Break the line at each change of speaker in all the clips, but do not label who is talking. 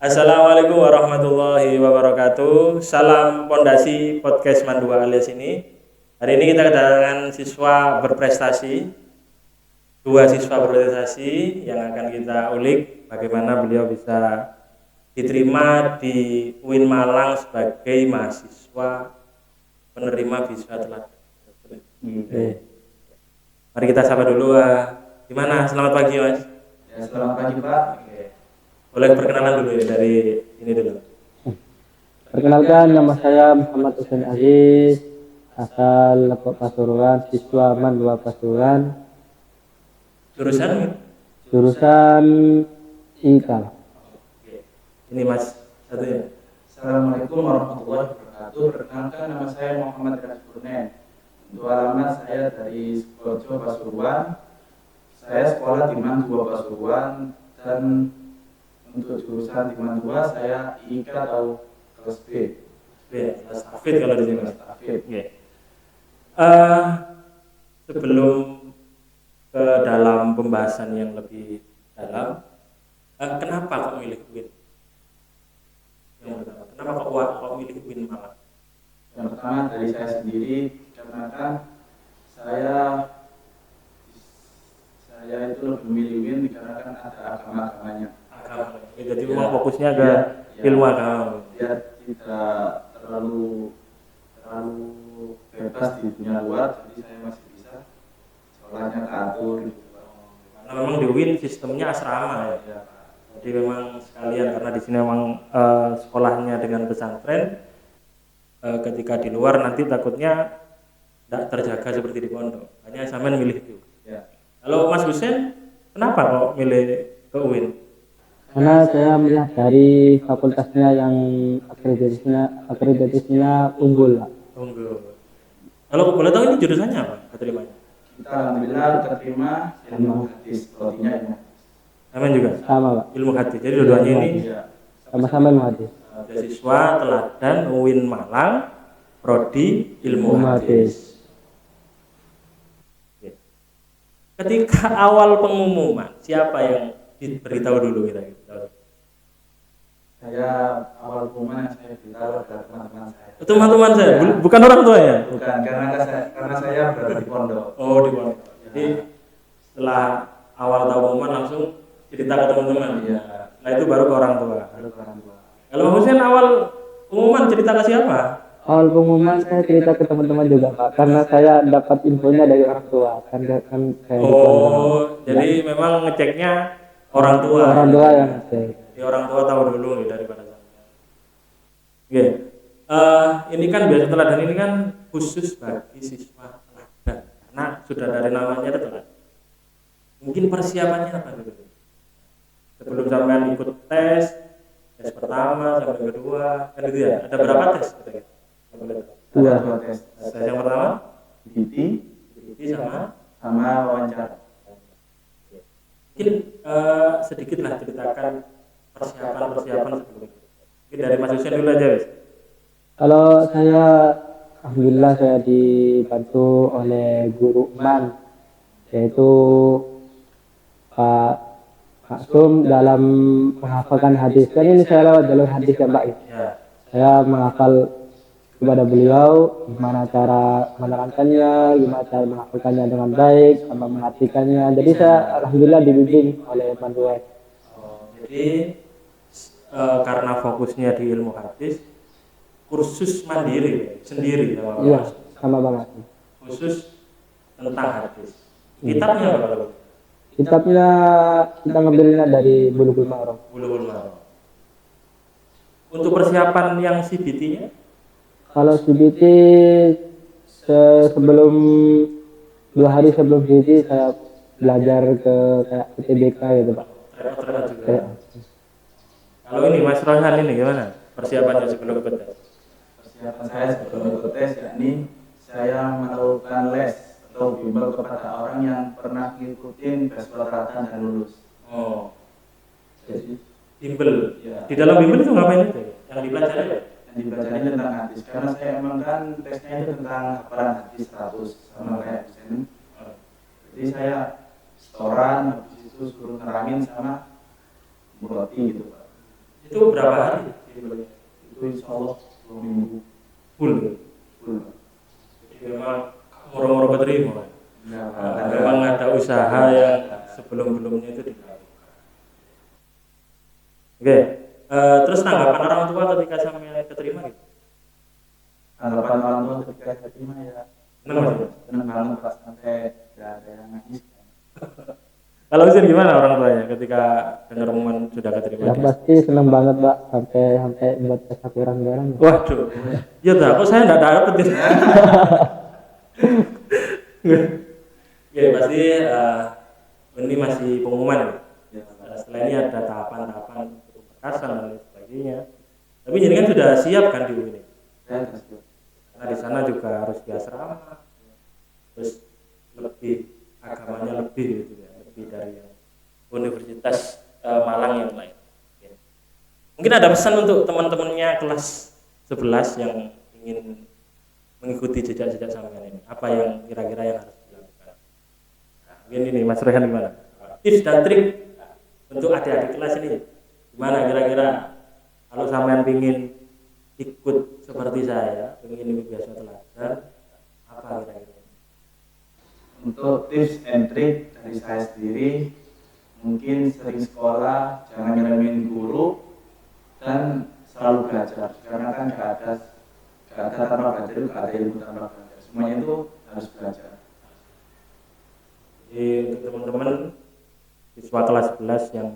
Assalamualaikum warahmatullahi wabarakatuh. Salam Pondasi Podcast Mandua alias ini. Hari ini kita kedatangan siswa berprestasi, dua siswa berprestasi yang akan kita ulik bagaimana beliau bisa diterima di UIN Malang sebagai mahasiswa penerima beasiswa teladan. Mari kita sapa dulu. Gimana? Selamat pagi, Mas.
Ya, selamat pagi, Pak.
Boleh perkenalan dulu ya dari ini dulu.
Perkenalkan, nama saya Muhammad Hussein Aziz, asal Lebak Pasuruan, siswa Mandua Pasuruan,
Jurusan?
jurusan IKA.
Ini Mas satunya.
Assalamualaikum warahmatullahi wabarakatuh. Perkenalkan, nama saya Muhammad Rasburnen. Untuk alamat saya dari Sukojo Pasuruan. Saya sekolah di Mandua Pasuruan dan untuk jurusan di Mandua saya IK atau kelas B.
Kelas Afid kalau di sini Mas.
Afid.
Sebelum ke dalam pembahasan yang lebih dalam, kenapa kok milih UIN? Yang pertama, kenapa kok milih UIN Malang?
Yang pertama dari saya sendiri, karena kan saya itu lebih memilih UIN dikarenakan ada agama-agamanya.
Jadi memang fokusnya ke ilmu agama.
Dia tidak terlalu bebas di dunia luar, jadi saya masih bisa sekolahnya teratur.
Karena memang di UIN sistemnya asrama ya. Jadi memang sekalian karena di sini memang sekolahnya dengan pesantren. Ketika di luar nanti takutnya tidak terjaga seperti di pondok. Hanya sampean milih itu.
Ya.
Kalau Mas Husen, kenapa kok milih ke UIN?
Karena saya melihat dari fakultasnya yang akreditasinya unggul, Pak.
Unggul. Kalau boleh tahu ini jurusannya apa? Keterimanya?
Kita alhamdulillah terima ilmu hadis, prodinya ilmu hadis.
Sama juga?
Sama, Pak.
Ilmu hadis. Jadi dua-duanya ini
Sama-sama ilmu hadis.
beasiswa teladan UIN Malang, prodi ilmu hadis. Ketika awal pengumuman, siapa yang diberitahu dulu kita?
Saya awal pengumuman yang saya beritahu adalah teman-teman saya.
Teman-teman saya, bukan orang tua ya?
Bukan, karena saya berada di pondok.
Oh, di pondok. Jadi setelah awal tahu pengumuman langsung cerita ke teman-teman.
Iya.
Nah itu baru ke orang tua.
Baru ke orang tua.
Kalau Husen awal pengumuman cerita ke siapa?
Awal pengumuman saya cerita ke teman-teman juga, Pak, karena saya dapat infonya dari orang tua. Kan saya di pondok.
Jadi memang ngeceknya orang tua.
Orang tua yang ngecek.
Jadi orang tua tahu dulu nih daripada saya. Oke. Ini kan biasa teladan ini kan khusus bagi siswa teladan. Karena sudah dari namanya itu teladan. Mungkin persiapannya apa dulu? Sebelum sampean ikut tes pertama sampai kedua, kan gitu ya. Ada berapa tes?
Dua tes.
Tes yang pertama
DT
sama
wawancara.
mungkin sedikit lah ceritakan persiapan sebelum itu. Mungkin dari Mas Husen dulu aja, Wes.
Kalau saya, alhamdulillah saya dibantu oleh guru Man, yaitu Pak Maksum dalam menghafalkan hadis. Kan ini saya lewat jalur hadis ya, Pak.
Ya.
Saya menghafal kepada beliau gimana cara menerangkannya, gimana cara menghafalkannya dengan baik, sama mengartikannya. Jadi saya alhamdulillah dibimbing oleh Mandua.
Jadi karena fokusnya di ilmu hadis, kursus mandiri sendiri sama
Iya, sama banget.
khusus tentang hadis. Kitabnya apa kalau?
Kitabnya kita ngambilnya dari Bulughul Maram.
Bulughul Maram. Untuk persiapan yang CBT-nya?
Kalau CBT sebelum 2 hari sebelum CBT saya belajar ke kayak UTBK gitu, Pak.
Juga. Kalau ini Mas Rohan ini gimana persiapannya sebelum ikut tes?
Persiapan saya sebelum ikut tes yakni saya melakukan les atau bimbel kepada orang yang pernah ngikutin beasiswa teladan dan lulus.
Oh,
Jadi
bimbel.
ya,
Di dalam bimbel itu ngapain itu? Yang dipelajari ya?
yang dipelajari tentang hadis. Karena saya emang kan tesnya itu tentang hafalan hadis 100 sama kayak dosen. Jadi saya setoran, habis itu suruh nerangin sama muroti gitu, Pak.
Itu berapa hari?
Itu insya Allah 2 minggu
Full.
full.
Jadi memang moro-moro keterima.
Enggak,
Memang ada usaha yang sebelum-sebelumnya itu dilakukan. Oke. Terus tanggapan orang tua ketika sampai keterima gitu?
Tanggapan orang tua ketika saya terima ya
Senang Mas?
senang banget Pak, sampai nggak ada yang nangis.
Kalau Usin gimana orang tuanya ketika dengar pengumuman sudah keterima?
Yang pasti seneng banget Pak, sampai buat tes kurang-kurang.
Waduh, ya dah, kok saya nggak dapet gitu. Oke, pasti ini masih pengumuman ya. Setelah ini ada tahapan-tahapan berkasan dan lain sebagainya. Tapi jadi kan sudah siap kan di ini.
Saya sudah siap.
Karena di sana juga harus di asrama, terus lebih agamanya lebih gitu ya, lebih dari yang Universitas Malang yang lain. Ya. Mungkin ada pesan untuk teman-temannya kelas 11 yang ingin mengikuti jejak-jejak sampean ini. Apa yang kira-kira yang harus dilakukan? Nah, mungkin ini Mas Rehan gimana? Tips dan trik untuk adik-adik kelas ini gimana kira-kira kalau sampean ingin ikut seperti saya, ingin ikut biasa teladan, apa kira-kira?
Untuk tips and trick dari saya sendiri, mungkin sering sekolah, jangan nyeremin guru, dan selalu belajar. Karena kan nggak ada tanpa belajar itu nggak ada ilmu tanpa belajar. Semuanya itu harus belajar.
Jadi untuk teman-teman siswa kelas 11 yang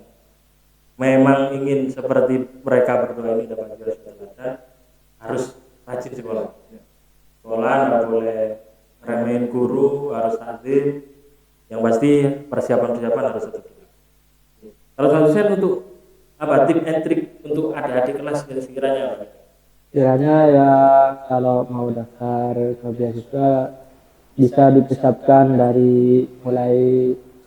memang ingin seperti mereka berdua ini dapat biasa teladan, harus rajin sekolah. Sekolah nggak boleh remehin guru, harus takdim. Yang pasti persiapan harus tetap. Kalau saya untuk apa tip and trick untuk adik-adik kelas sekiranya apa?
Kiranya ya kalau mau daftar ke beasiswa bisa dipersiapkan dari mulai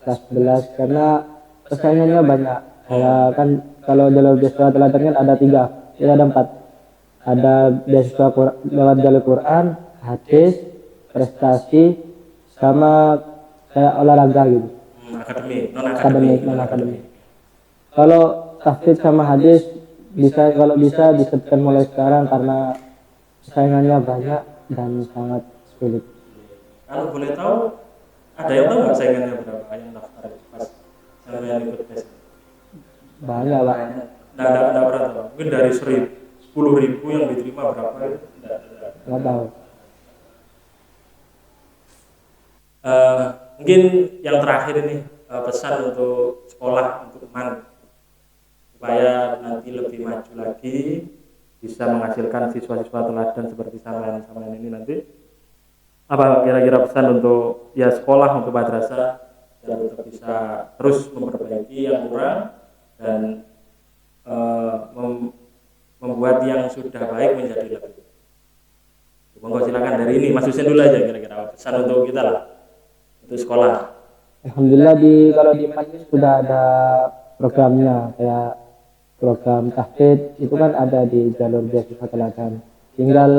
kelas 11 karena persaingannya banyak. Ya kan kalau jalur beasiswa teladan kan ada 3, ya ada 4. Ada beasiswa lewat jalur Quran, hadis, prestasi, sama kayak olahraga gitu.
Non akademik.
Kalau tahfidz sama hadis kalau bisa disebutkan mulai sekarang karena saingannya banyak dan sangat sulit.
Kalau boleh tahu, ada yang tahu nggak saingannya berapa yang daftar pas sampai ikut tes?
Banyak Pak.
Nggak pernah tahu. Mungkin dari 10.000 yang diterima berapa itu?
Nggak tahu.
Mungkin yang terakhir ini pesan untuk sekolah untuk MAN supaya nanti lebih maju lagi, bisa menghasilkan siswa-siswa teladan seperti sampean ini nanti. Apa kira-kira pesan untuk ya sekolah, untuk madrasah dan tetap bisa terus memperbaiki yang kurang dan membuat yang sudah baik menjadi lebih. Monggo silakan dari ini Mas Husin dulu aja kira-kira pesan untuk kita lah untuk sekolah.
Alhamdulillah kalau di MAN sudah ada programnya kayak program tahfidz itu kan ada di jalur beasiswa teladan. Tinggal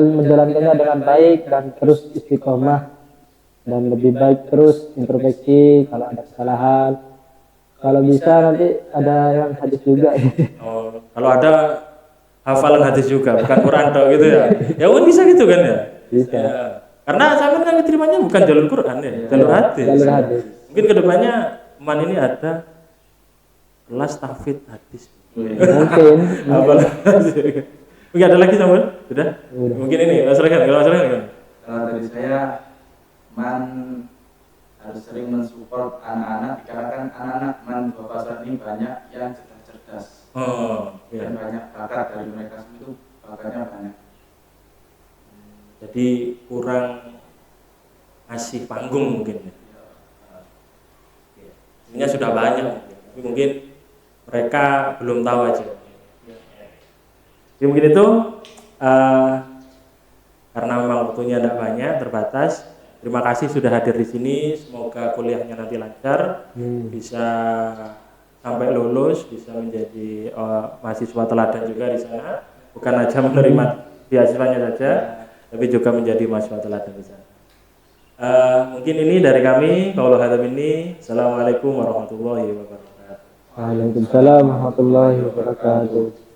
menjalankannya dengan baik dan terus istiqomah dan lebih baik terus introspeksi kalau ada kesalahan. Kalau bisa nanti ada yang hadis juga.
Kalau ada hafalan hadis juga, bukan Quran dong gitu ya. Ya kan bisa gitu kan ya?
Bisa.
Ya. Karena saya kan diterimanya bukan jalur Quran ya, jalur hadis. Mungkin kedepannya MAN ini ada kelas tahfidz hadis.
Mungkin.
Mungkin ada lagi Samuel? Sudah? Mungkin ini, Mas Rehan, kalau Mas Rehan gimana?
Kalau dari saya, MAN harus sering mensupport anak-anak, dikarenakan anak-anak MAN Bapak ini banyak yang cerdas. Dan banyak bakat dari mereka semua itu bakatnya banyak.
Jadi kurang ngasih panggung mungkin ya. Sebenarnya sudah banyak, tapi mungkin mereka belum tahu aja. Jadi mungkin itu karena memang waktunya tidak banyak, terbatas. Terima kasih sudah hadir di sini. Semoga kuliahnya nanti lancar, bisa sampai lulus, bisa menjadi mahasiswa teladan juga di sana. Bukan hanya menerima beasiswanya saja, tapi juga menjadi mahasiswa teladan di sana. Mungkin ini dari kami. Kalau hadam ini, assalamualaikum warahmatullahi wabarakatuh.
Waalaikumsalam warahmatullahi wabarakatuh.